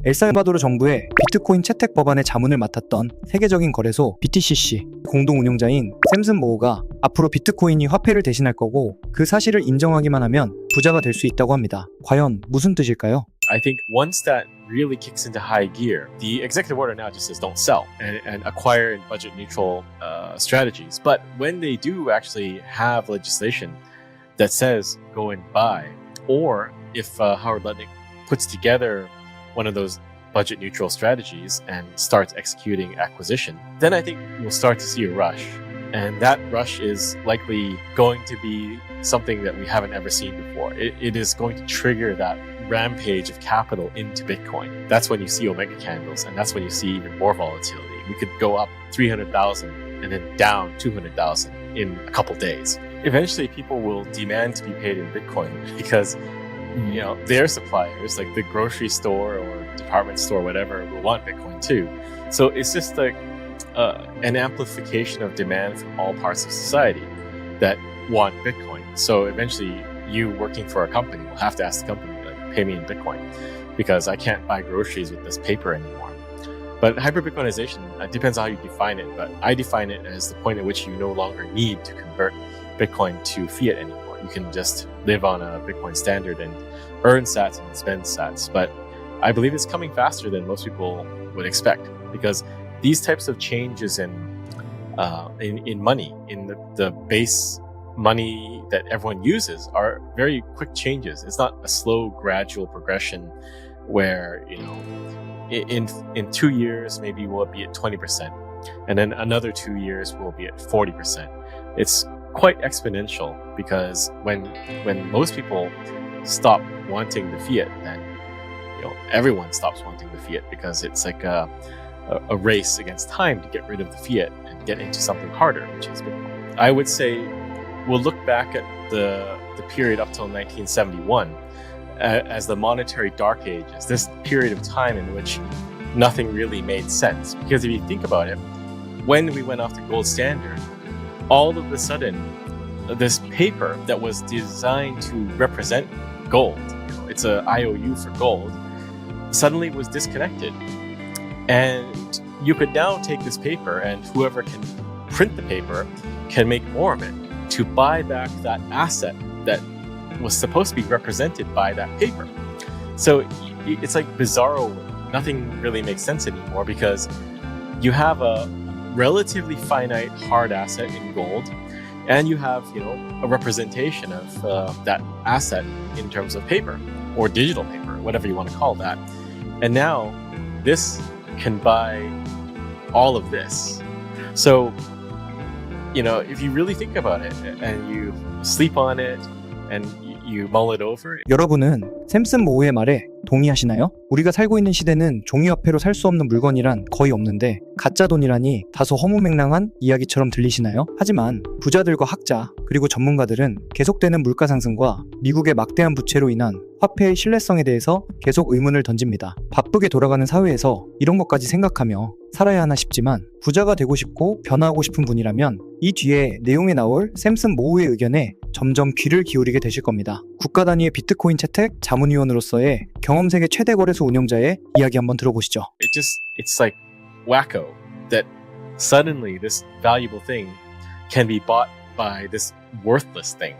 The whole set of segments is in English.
엘살바도르 정부의 비트코인 채택 법안의 자문을 맡았던 세계적인 거래소 BTCC 공동 운영자인 샘슨 모어가 앞으로 비트코인이 화폐를 대신할 거고 그 사실을 인정하기만 하면 부자가 될 수 있다고 합니다. 과연 무슨 뜻일까요? I think once that really kicks into high gear, the executive order now just says don't sell and acquire in budget neutral strategies. But when they do actually have legislation that says go and buy, or if Howard Lutnick puts together one of those budget neutral strategies and starts executing acquisition, then I think we'll start to see a rush. And that rush is likely going to be something that we haven't ever seen before. It is going to trigger that rampage of capital into Bitcoin. That's when you see Omega candles, and that's when you see even more volatility. We could go up 300,000 and then down 200,000 in a couple days. Eventually, people will demand to be paid in Bitcoin because their suppliers, like the grocery store or department store, whatever, will want Bitcoin too. So it's just like an amplification of demand from all parts of society that want Bitcoin. So eventually, you working for a company will have to ask the company, like, pay me in Bitcoin because I can't buy groceries with this paper anymore. But hyper-Bitcoinization, it depends on how you define it, but I define it as the point at which you no longer need to convert Bitcoin to fiat anymore. You can just live on a Bitcoin standard and earn sats and spend sats. But I believe it's coming faster than most people would expect because these types of changes in money, in the base money that everyone uses, are very quick changes. It's not a slow, gradual progression where in 2 years maybe we'll be at 20%, and then another 2 years we'll be at 40%. It's quite exponential because when most people stop wanting the fiat, then everyone stops wanting the fiat because it's like a race against time to get rid of the fiat and get into something harder, which is Bitcoin. I would say we'll look back at the period up till 1971 as the monetary dark ages, this period of time in which nothing really made sense. Because if you think about it, when we went off the gold standard, all of a sudden, this paper that was designed to represent gold, it's a IOU for gold, suddenly was disconnected. And you could now take this paper and whoever can print the paper can make more of it to buy back that asset that was supposed to be represented by that paper. So it's like bizarro. Nothing really makes sense anymore because you have a relatively finite hard asset in gold, and you have a representation of that asset in terms of paper or digital paper, whatever you want to call that. And now this can buy all of this. So if you really think about it and you sleep on it and you mull it over. 여러분은 샘슨 모어의 말에 동의하시나요? 우리가 살고 있는 시대는 종이화폐로 살 수 없는 물건이란 거의 없는데 가짜 돈이라니 다소 허무맹랑한 이야기처럼 들리시나요? 하지만 부자들과 학자 그리고 전문가들은 계속되는 물가 상승과 미국의 막대한 부채로 인한 화폐의 신뢰성에 대해서 계속 의문을 던집니다. 바쁘게 돌아가는 사회에서 이런 것까지 생각하며 살아야 하나 싶지만 부자가 되고 싶고 변화하고 싶은 분이라면 이 뒤에 내용에 나올 샘슨 모어의 의견에 점점 귀를 기울이게 되실 겁니다. 국가 단위의 비트코인 채택 자문위원으로서의 경험 세계 최대 거래소 운영자의 이야기 한번 들어보시죠. It's like wacko that suddenly this valuable thing can be bought by this worthless thing.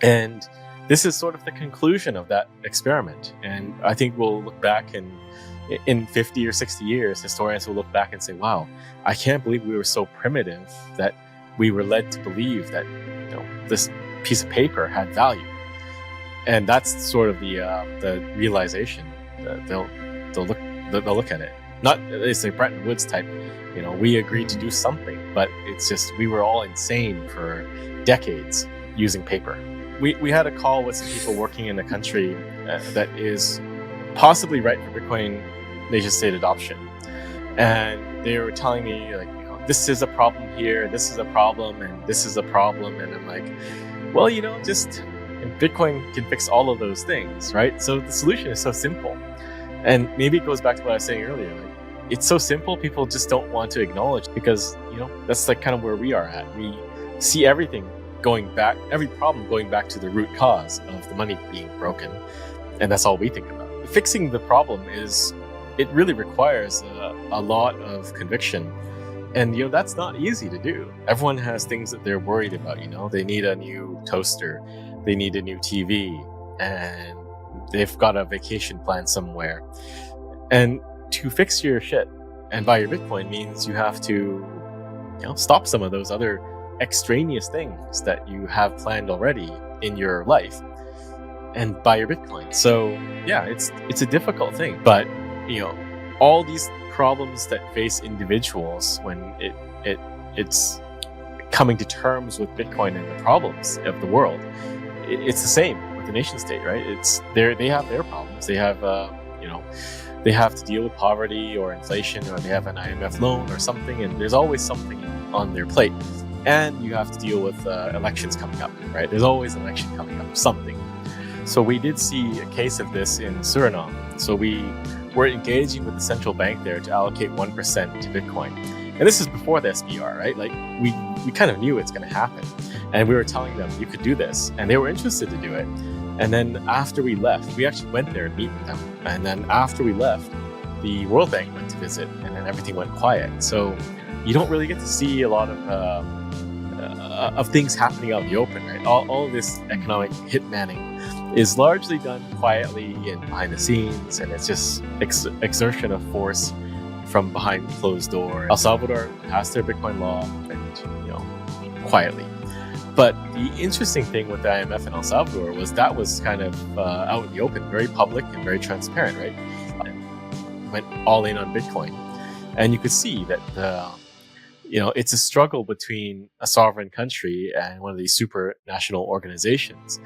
And this is sort of the conclusion of that experiment. And I think we'll look back in 50 or 60 years, historians will look back and say, wow, I can't believe we were so primitive that we were led to believe that this piece of paper had value. And that's sort of the realization that they'll look at it. Not it's like Bretton Woods type, we agreed to do something, but it's just we were all insane for decades using paper. We had a call with some people working in a country that is possibly right for Bitcoin nation-state adoption, and they were telling me this is a problem here, this is a problem, and this is a problem, and I'm like, well, just Bitcoin can fix all of those things, right? So the solution is so simple, and maybe it goes back to what I was saying earlier. It's so simple, people just don't want to acknowledge because that's like kind of where we are at. We see everything going back, every problem going back to the root cause of the money being broken, and that's all we think about. Fixing the problem is it really requires a lot of conviction. And that's not easy to do. Everyone has things that they're worried about. They need a new toaster, they need a new TV, and they've got a vacation plan somewhere. And to fix your shit and buy your Bitcoin means you have to stop some of those other extraneous things that you have planned already in your life and buy your Bitcoin. So yeah, it's a difficult thing, but all these problems that face individuals when it's coming to terms with Bitcoin and the problems of the world, it's the same with the nation state, right? They have their problems. They have they have to deal with poverty or inflation, or they have an IMF loan or something, and there's always something on their plate. And you have to deal with elections coming up, right? There's always an election coming up, something. So we did see a case of this in Suriname. So we're engaging with the central bank there to allocate 1% to Bitcoin. And this is before the SBR, right? Like we kind of knew it's going to happen. And we were telling them you could do this, and they were interested to do it. And then after we left, we actually went there and meet with them. And then after we left, the World Bank went to visit, and then everything went quiet. So you don't really get to see a lot of things happening out in the open, right? All of this economic hitmanning is largely done quietly and behind the scenes, and it's just exertion of force from behind closed doors. El Salvador passed their Bitcoin law, and quietly. But the interesting thing with the IMF in El Salvador was that was kind of out in the open, very public and very transparent, right? And went all in on Bitcoin, and you could see that it's a struggle between a sovereign country and one of these supranational organizations.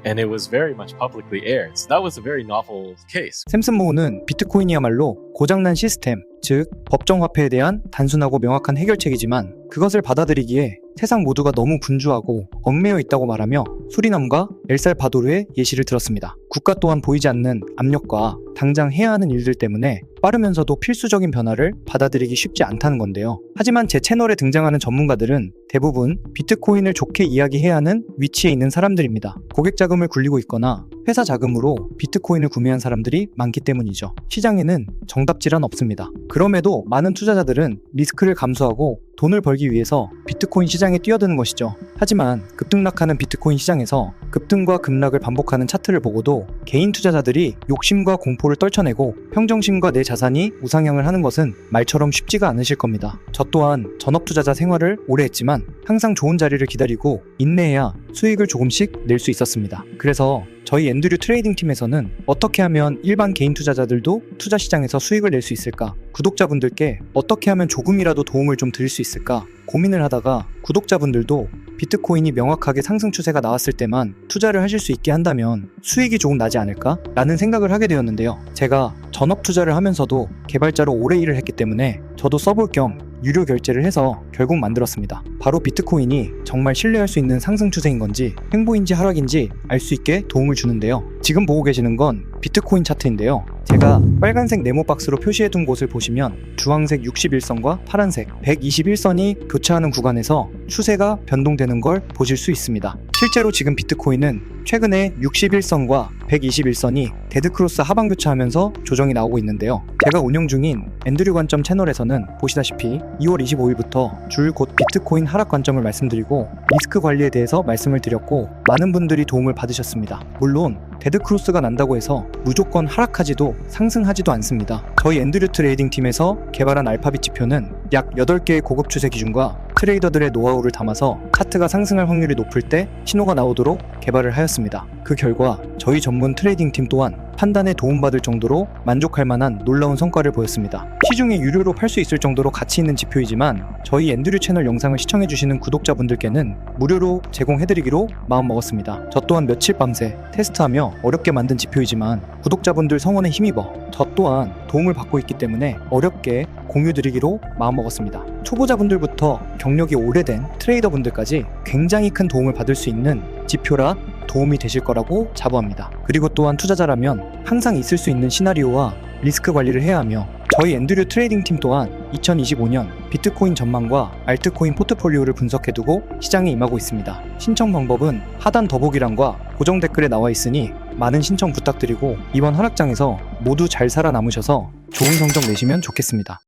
And it was very much publicly aired. So that was a very novel case. 샘슨 모우는 비트코인이야말로 고장난 시스템, 즉 법정 화폐에 대한 단순하고 명확한 해결책이지만 그것을 받아들이기에 세상 모두가 너무 분주하고 얽매여 있다고 말하며 수리남과 엘살바도르의 예시를 들었습니다. 국가 또한 보이지 않는 압력과 당장 해야 하는 일들 때문에 빠르면서도 필수적인 변화를 받아들이기 쉽지 않다는 건데요. 하지만 제 채널에 등장하는 전문가들은 대부분 비트코인을 좋게 이야기해야 하는 위치에 있는 사람들입니다. 고객 자금을 굴리고 있거나 회사 자금으로 비트코인을 구매한 사람들이 많기 때문이죠. 시장에는 정답질은 없습니다. 그럼에도 많은 투자자들은 리스크를 감수하고 돈을 벌기 위해서 비트코인 시장에 뛰어드는 것이죠. 하지만 급등락하는 비트코인 시장에서 급등과 급락을 반복하는 차트를 보고도 개인 투자자들이 욕심과 공포를 떨쳐내고 평정심과 내 자산이 우상향을 하는 것은 말처럼 쉽지가 않으실 겁니다. 저 또한 전업투자자 생활을 오래 했지만 항상 좋은 자리를 기다리고 인내해야 수익을 조금씩 낼 수 있었습니다. 그래서 저희 앤드류 트레이딩 팀에서는 어떻게 하면 일반 개인 투자자들도 투자 시장에서 수익을 낼 수 있을까? 구독자분들께 어떻게 하면 조금이라도 도움을 좀 드릴 수 있을까? 고민을 하다가 구독자분들도 비트코인이 명확하게 상승 추세가 나왔을 때만 투자를 하실 수 있게 한다면 수익이 조금 나지 않을까? 라는 생각을 하게 되었는데요. 제가 전업 투자를 하면서도 개발자로 오래 일을 했기 때문에 저도 써볼 겸 유료 결제를 해서 결국 만들었습니다. 바로 비트코인이 정말 신뢰할 수 있는 상승 추세인 건지 횡보인지 하락인지 알 수 있게 도움을 주는데요. 지금 보고 계시는 건 비트코인 차트인데요. 제가 빨간색 네모 박스로 표시해둔 곳을 보시면 주황색 61선과 파란색 121선이 교차하는 구간에서 추세가 변동되는 걸 보실 수 있습니다. 실제로 지금 비트코인은 최근에 61선과 121선이 데드크로스 하방 교차하면서 조정이 나오고 있는데요. 제가 운영 중인 앤드류 관점 채널에서는 보시다시피 2월 25일부터 줄 곧 비트코인 하락 관점을 말씀드리고 리스크 관리에 대해서 말씀을 드렸고 많은 분들이 도움을 받으셨습니다. 물론 데드크로스가 난다고 해서 무조건 하락하지도 상승하지도 않습니다. 저희 앤드류 트레이딩 팀에서 개발한 알파빗 지표는 약 8개의 고급 추세 기준과 트레이더들의 노하우를 담아서 차트가 상승할 확률이 높을 때 신호가 나오도록 개발을 하였습니다. 그 결과 저희 전문 트레이딩 팀 또한 판단에 도움받을 정도로 만족할 만한 놀라운 성과를 보였습니다. 시중에 유료로 팔 수 있을 정도로 가치 있는 지표이지만 저희 앤드류 채널 영상을 시청해주시는 구독자분들께는 무료로 제공해드리기로 마음먹었습니다. 저 또한 며칠 밤새 테스트하며 어렵게 만든 지표이지만 구독자분들 성원에 힘입어 저 또한 도움을 받고 있기 때문에 어렵게 공유드리기로 마음먹었습니다. 초보자분들부터 경력이 오래된 트레이더분들까지 굉장히 큰 도움을 받을 수 있는 지표라 도움이 되실 거라고 자부합니다. 그리고 또한 투자자라면 항상 있을 수 있는 시나리오와 리스크 관리를 해야 하며 저희 앤드류 트레이딩 팀 또한 2025년 비트코인 전망과 알트코인 포트폴리오를 분석해두고 시장에 임하고 있습니다. 신청 방법은 하단 더보기란과 고정 댓글에 나와 있으니 많은 신청 부탁드리고 이번 하락장에서 모두 잘 살아남으셔서 좋은 성적 내시면 좋겠습니다.